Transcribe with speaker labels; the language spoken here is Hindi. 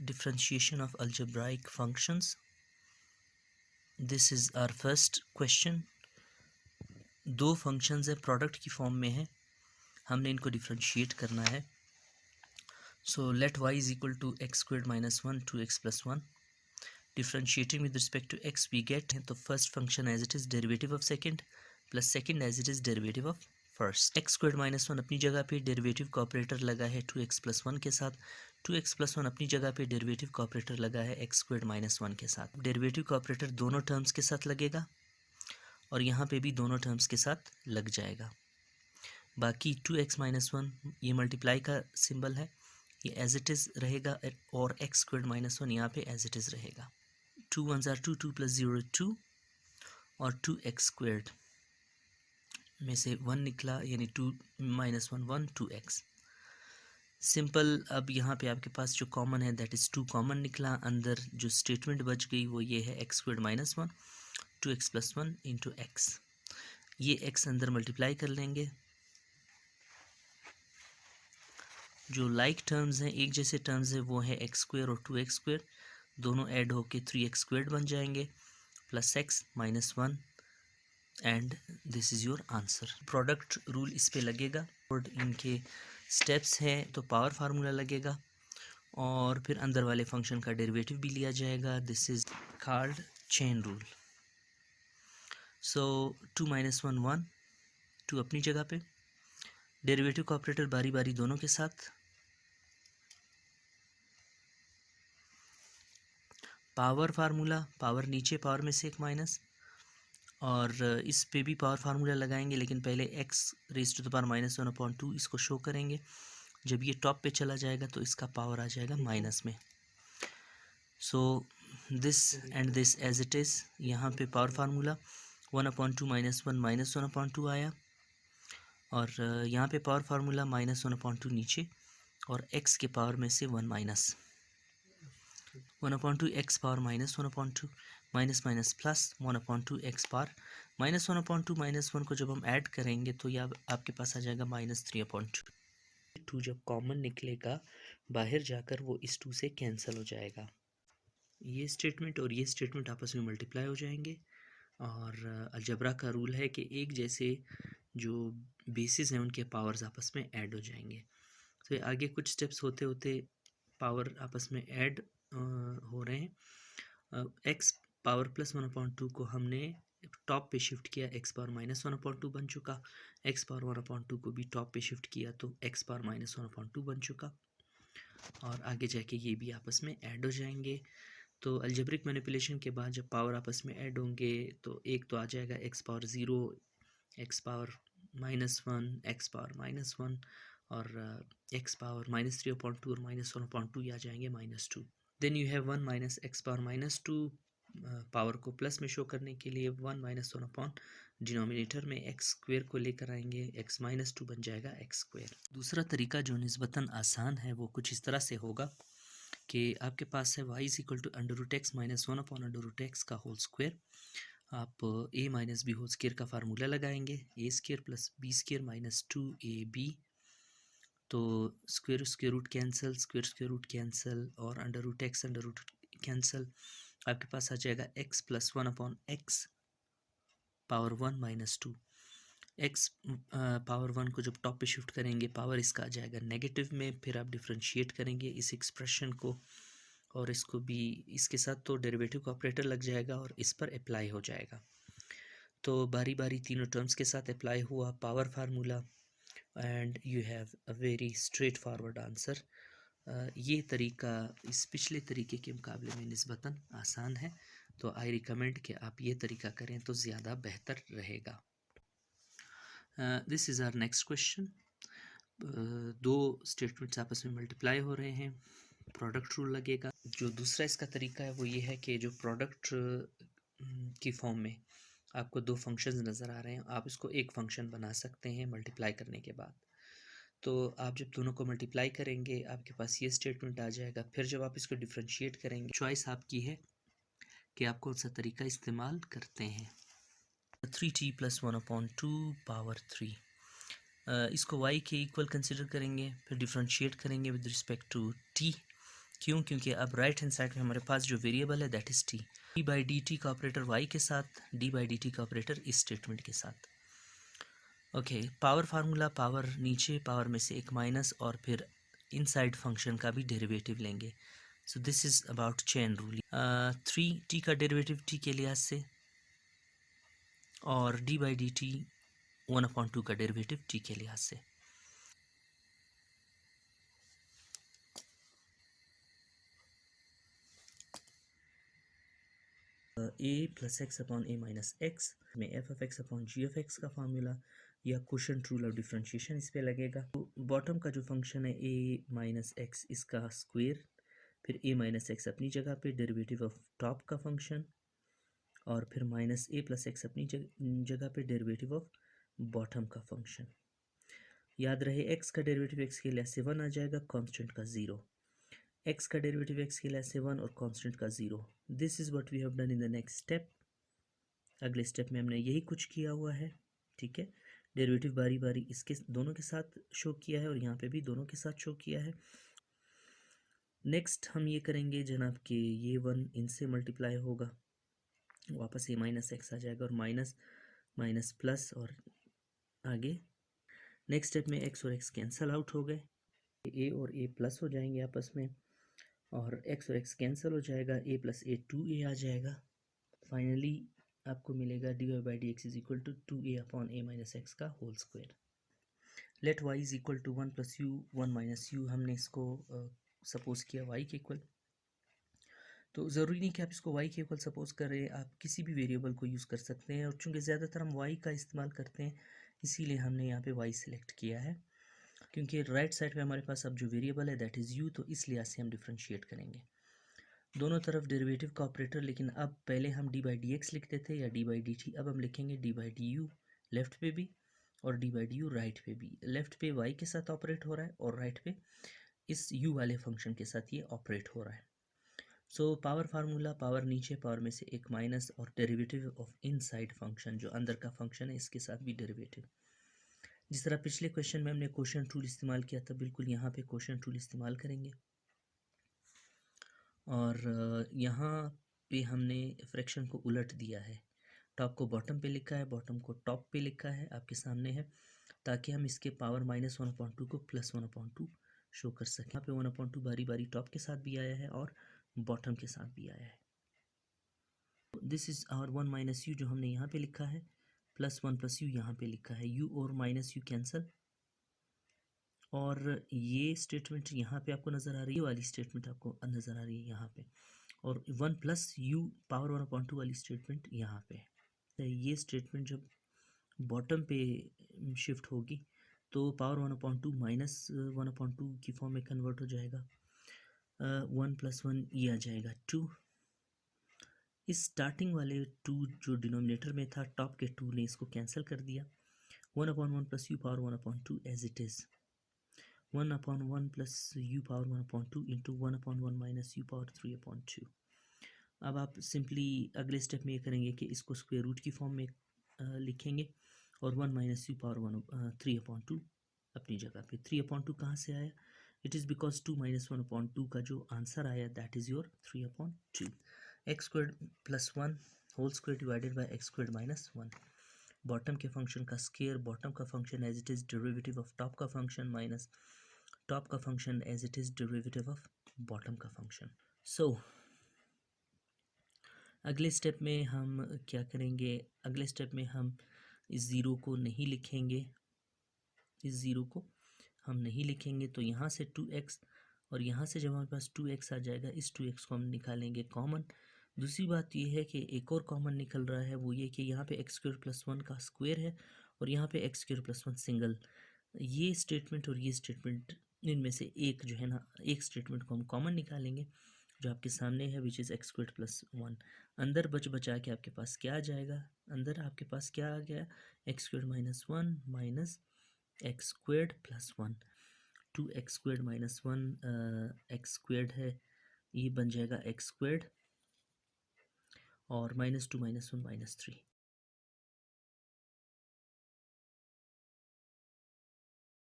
Speaker 1: differentiation of algebraic functions. This is our first question. दो फंक्शंस हैं, प्रोडक्ट की फॉर्म में है, हमने इनको डिफ्रेंशिएट करना है. So let y is equal to x squared minus 1 2x plus 1. Differentiating with respect to x we get तो first function as it is derivative of second plus second as it is derivative of first. X squared minus 1 अपनी जगह पे डेरिवेटिव का ऑपरेटर लगा है 2x प्लस 1 के साथ. 2x प्लस 1 अपनी जगह पे डेरिवेटिव का ऑपरेटर लगा है एक्स स्क्वायर्ड माइनस 1 के साथ. डेरिवेटिव का ऑपरेटर दोनों टर्म्स के साथ लगेगा और यहाँ पे भी दोनों टर्म्स के साथ लग जाएगा. बाकी 2x माइनस 1 ये मल्टीप्लाई का सिंबल है, ये एज इट इज़ रहेगा और एक्स स्क्वायर्ड माइनस 1 यहाँ पे एज इट इज़ रहेगा. 2 1s are 2 2 प्लस 0 2 और 2x स्क्वायर्ड में से 1 निकला यानी 2 माइनस 1 1 2x. सिंपल. अब यहाँ पे आपके पास जो कॉमन है दैट इज़ 2 कॉमन निकला. अंदर जो स्टेटमेंट बच गई वो ये है x squared minus 1 2x plus 1 into x. ये x अंदर मल्टीप्लाई कर लेंगे. जो लाइक टर्म्स हैं, एक जैसे टर्म्स हैं, वो है एक्स स्क्वायर और 2x स्क्वायर. दोनों ऐड होके 3x स्क्वायर्ड बन जाएंगे plus x minus 1 and this is your answer. Product rule इस पे लगेगा और इनके स्टेप्स हैं तो पावर फार्मूला लगेगा और फिर अंदर वाले फंक्शन का डेरिवेटिव भी लिया जाएगा. This is called chain rule. So 2 minus 1 1 2 अपनी जगह पे, डेरिवेटिव का ऑपरेटर बारी बारी दोनों के साथ. पावर फार्मूला, पावर नीचे पावर में से एक माइनस, और इस पे भी पावर फार्मूला लगाएंगे लेकिन पहले x raise to the power minus 1/2 इसको शो करेंगे. जब ये टॉप पे चला जाएगा तो इसका पावर आ जाएगा माइनस में. So this and this as it is. यहाँ पे पावर फार्मूला 1/2 माइनस 1 माइनस 1/2 आया और यहाँ पे पावर फार्मूला माइनस 1/2 नीचे और x के पावर में से 1 minus 1/2 x power minus 1/2 minus minus plus 1/2 x power minus 1/2 minus 1 को जब हम ऐड करेंगे तो यह आपके पास आ जाएगा माइनस 3/2. 2 जब कॉमन निकलेगा बाहर जाकर वो इस 2 से कैंसिल हो जाएगा. ये स्टेटमेंट और ये स्टेटमेंट आपस में मल्टीप्लाई हो जाएंगे और अलजबरा का रूल है कि एक जैसे जो बेसिस हैं उनके पावर्स आपस में ऐड हो जाएंगे. तो आगे कुछ स्टेप्स होते होते पावर आपस में ऐड हो रहे हैं. एक्स पावर प्लस 1/2 को हमने टॉप पे शिफ्ट किया, एक्स पावर माइनस 1/2 बन चुका. एक्स पावर 1/2 को भी टॉप पे शिफ्ट किया तो एक्स पावर माइनस 1/2 बन चुका और आगे जाके ये भी आपस में ऐड हो जाएंगे. तो अलजेब्रिक मैनिपुलेशन के बाद जब पावर आपस में ऐड होंगे तो एक तो आ जाएगा x power 0, x power minus 1, x power minus 1 और एक्स पावर माइनस 3/2 और माइनस 1/2 आ जाएंगे minus 2. Then you have 1 minus x power minus 2. Power को प्लस में शो करने के लिए 1 माइनस 1 डिनोमिनेटर में एक्स स्क्वायर को लेकर आएंगे, एक्स माइनस 2 बन जाएगा एक्स स्क्वायर. दूसरा तरीका जो निस्बतन आसान है वो कुछ इस तरह से होगा कि आपके पास है y is equal to under root x minus 1/√x का होल स्क्वायर. आप a minus b whole square का फार्मूला लगाएंगे, a square plus b square minus 2ab. तो square square root cancel, square square root cancel और under root x under root cancel. आपके पास आ जाएगा x plus 1/x power 1 minus 2. x power 1 को जब टॉप पे शिफ्ट करेंगे पावर इसका आ जाएगा नेगेटिव में. फिर आप डिफ्रेंशिएट करेंगे इस एक्सप्रेशन को और इसको भी इसके साथ तो डेरिवेटिव का ऑपरेटर लग जाएगा और इस पर अप्लाई हो जाएगा. तो बारी बारी तीनों टर्म्स के साथ अप्लाई हुआ power formula and you have a very straight forward answer. ये तरीका इस पिछले तरीके के मुकाबले में निस्बतन आसान है, तो आई रिकमेंड कि आप ये तरीका करें तो ज़्यादा बेहतर रहेगा. This is our next question. दो स्टेटमेंट्स आपस में मल्टीप्लाई हो रहे हैं, प्रोडक्ट रूल लगेगा. जो दूसरा इसका तरीका है वो ये है कि जो प्रोडक्ट की फॉर्म में आपको दो फंक्शंस नज़र आ रहे हैं, आप इसको एक फंक्शन बना सकते हैं मल्टीप्लाई करने के बाद. तो आप जब दोनों को मल्टीप्लाई करेंगे आपके पास ये स्टेटमेंट आ जाएगा. फिर जब आप इसको डिफ्रेंशिएट करेंगे चॉइस आपकी है कि आप कौन सा तरीका इस्तेमाल करते हैं. 3t plus 1/2 power 3. इसको y के इक्वल कंसिडर करेंगे, फिर डिफ्रेंशिएट करेंगे विद रिस्पेक्ट टू t. क्यों? क्योंकि अब राइट हैंड साइड में हमारे पास जो वेरिएबल है that is T. D by D T का ऑपरेटर वाई के साथ, डी बाई डी टी का ऑपरेटर इस स्टेटमेंट के साथ। ओके, पावर फार्मूला, पावर नीचे, पावर में से एक माइनस और फिर इनसाइड फंक्शन का भी डेरिवेटिव लेंगे। So this is about chain rule. 3t का डेरिवेटिव t के लिहाज से और d बाई डी टी 1/2 का डेरिवेटिव t के लिहाज से। a plus x upon a minus x में f of x upon g of x का फार्मूला या क्वोशिएंट रूल ऑफ डिफरेंशिएशन इस पे लगेगा। तो बॉटम का जो फंक्शन है a माइनस एक्स, इसका स्क्वायर, फिर a माइनस एक्स अपनी जगह पे, डेरिवेटिव ऑफ टॉप का फंक्शन, और फिर माइनस a प्लस एक्स अपनी जगह पे, डेरिवेटिव ऑफ बॉटम का फंक्शन। याद रहे x का डेरिवेटिव x के लिए से 1 आ जाएगा, कांस्टेंट का 0। x का डेरिवेटिव x के लिए से 1 और कांस्टेंट का 0। This is what we have done in the next step. अगले स्टेप में हमने यही कुछ किया हुआ है, ठीक है। डेरिवेटिव बारी बारी इसके दोनों के साथ शो किया है और यहाँ पे भी दोनों के साथ शो किया है। नेक्स्ट हम ये करेंगे जनाब कि ये 1 इनसे मल्टीप्लाई होगा, वापस ये माइनस एक्स आ जाएगा और माइनस माइनस प्लस और आगे। नेक्स्ट स्टेप में एक्स और एक्स कैंसल आउट हो गए, ए और ए प्लस हो जाएंगे आपस में, और एक्स और एक्स कैंसिल हो जाएगा, ए प्लस ए 2a आ जाएगा। फाइनली आपको मिलेगा d y by d x is equal to 2a upon a minus x का whole square. Let y is equal to 1 plus u 1 minus u, हमने इसको सपोज किया y के इक्वल। तो ज़रूरी नहीं कि आप इसको y के इक्वल सपोज करें, आप किसी भी वेरिएबल को यूज़ कर सकते हैं, और चूंकि ज़्यादातर हम y का इस्तेमाल करते हैं इसीलिए हमने यहाँ पे y सिलेक्ट किया है, क्योंकि राइट साइड पे हमारे पास अब जो वेरिएबल है दैट इज़ u, तो इस लिहाज से हम डिफ्रेंशिएट करेंगे दोनों तरफ डेरिवेटिव का ऑपरेटर। लेकिन अब पहले हम डी बाई डी एक्स लिखते थे या डी बाई डी टी, अब हम लिखेंगे D by D you left पे भी और D by D you right पे भी। लेफ्ट पे y के साथ ऑपरेट हो रहा है और राइट पे इस u वाले फंक्शन के साथ ये ऑपरेट हो रहा है। सो पावर फार्मूला, पावर नीचे, पावर में से एक माइनस और डेरिवेटिव ऑफ इनसाइड फंक्शन जो अंदर का फंक्शन है इसके साथ भी डेरिवेटिव। जिस तरह पिछले क्वेश्चन में हमने क्वोशिएंट रूल इस्तेमाल किया था, बिल्कुल यहाँ पे क्वोशिएंट रूल इस्तेमाल करेंगे। और यहाँ पे हमने फ्रैक्शन को उलट दिया है, टॉप को बॉटम पे लिखा है, बॉटम को टॉप पे लिखा है, आपके सामने है, ताकि हम इसके पावर -1/2 को +1/2 शो कर सकें। यहाँ पे 1/2 बारी बारी टॉप के साथ भी आया है और बॉटम के साथ भी आया है। This is our 1 minus u जो हमने यहाँ पे लिखा है, +1 प्लस यू यहाँ पे लिखा है, यू और माइनस यू कैंसल, और ये स्टेटमेंट यहाँ पे आपको नज़र आ रही है, ये वाली स्टेटमेंट आपको नज़र आ रही है यहाँ पे, और 1 प्लस यू पावर 1/2 वाली स्टेटमेंट यहाँ पे। तो ये स्टेटमेंट जब बॉटम पे शिफ्ट होगी तो पावर 1/2 माइनस 1/2 की फॉर्म में कन्वर्ट हो जाएगा। 1 + 1 ये आ जाएगा 2। इस स्टार्टिंग वाले 2 जो डिनोमिनेटर में था, टॉप के 2 ने इसको कैंसिल कर दिया। 1/1 plus u power 1/2 as it is, 1/1 plus u power 1/2 into 1/1 minus u power 3/2। अब आप सिंपली अगले स्टेप में ये करेंगे कि इसको स्क्वायर रूट की फॉर्म में लिखेंगे और 1 माइनस यू पावर 3/2 अपनी जगह पे। 3/2 कहाँ से आया? इट इज़ बिकॉज 2 माइनस 1/2 का जो आंसर आया that is your 3/2। X squared plus 1 whole square divided by x squared minus 1। Bottom के फंक्शन का स्क्वायर, बॉटम का function as it is derivative of top का फंक्शन माइनस टॉप का function as it is derivative of bottom का फंक्शन। सो अगले स्टेप में हम क्या करेंगे? अगले स्टेप में हम इस ज़ीरो को नहीं लिखेंगे, इस ज़ीरो को हम नहीं लिखेंगे, तो यहाँ से 2x और यहाँ से जब हमारे पास 2x आ जाएगा, इस 2x को हम निकालेंगे कॉमन। दूसरी बात ये है कि एक और कॉमन निकल रहा है, वो ये कि यहाँ पे x² + 1 का स्क्वायर है और यहाँ पे x² + 1 सिंगल। ये स्टेटमेंट और ये स्टेटमेंट, इनमें से एक जो है ना, एक स्टेटमेंट को हम कॉमन निकालेंगे जो आपके सामने है, विच इज़ x² + 1। अंदर बचा के आपके पास क्या आ जाएगा? अंदर आपके पास क्या आ गया? x² - 1 minus x² + 1, 2x² - 1 x² है, ये बन जाएगा x² और -2 - 1 -3।